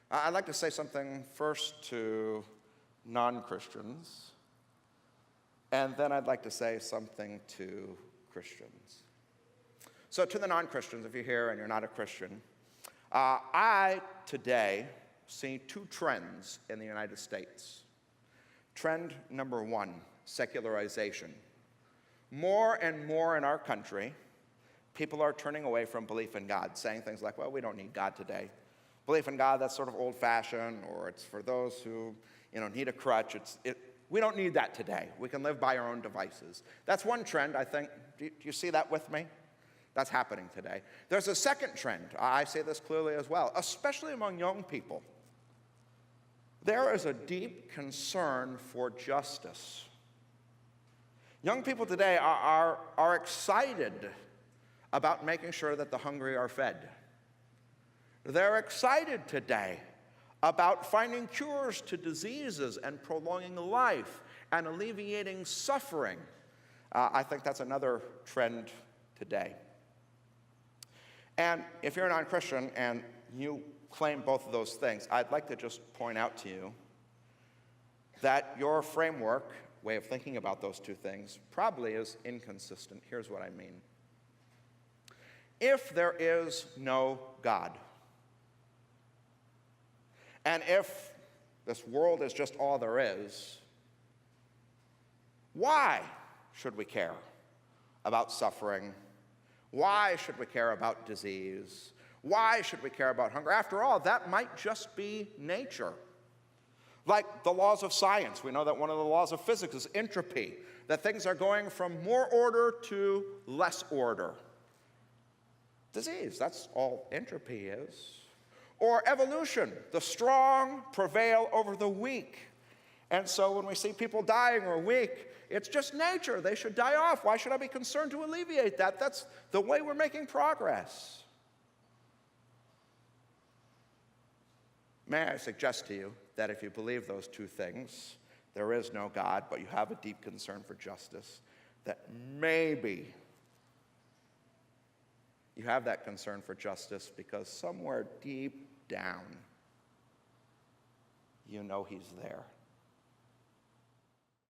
I'd like to say something first to non-Christians, and then I'd like to say something to Christians. So to the non-Christians, if you're here and you're not a Christian, I today see two trends in the United States. Trend number one, secularization. More and more in our country, people are turning away from belief in God, saying things like, well, we don't need God today. Belief in God, that's sort of old-fashioned, or it's for those who need a crutch. We don't need that today. We can live by our own devices. That's one trend, I think. Do you see that with me? That's happening today. There's a second trend. I see this clearly as well, especially among young people. There is a deep concern for justice. Young people today are excited about making sure that the hungry are fed. They're excited today about finding cures to diseases and prolonging life and alleviating suffering. I think that's another trend today. And if you're a non-Christian and you claim both of those things, I'd like to just point out to you that your framework, way of thinking about those two things, probably is inconsistent. Here's what I mean. If there is no God, and if this world is just all there is, why should we care about suffering? Why should we care about disease? Why should we care about hunger? After all, that might just be nature. Like the laws of science, we know that one of the laws of physics is entropy, that things are going from more order to less order. Disease, that's all entropy is. Or evolution, the strong prevail over the weak. And so when we see people dying or weak, it's just nature. They should die off. Why should I be concerned to alleviate that? That's the way we're making progress. May I suggest to you that if you believe those two things, there is no God, but you have a deep concern for justice, that maybe you have that concern for justice because somewhere deep down, you know he's there.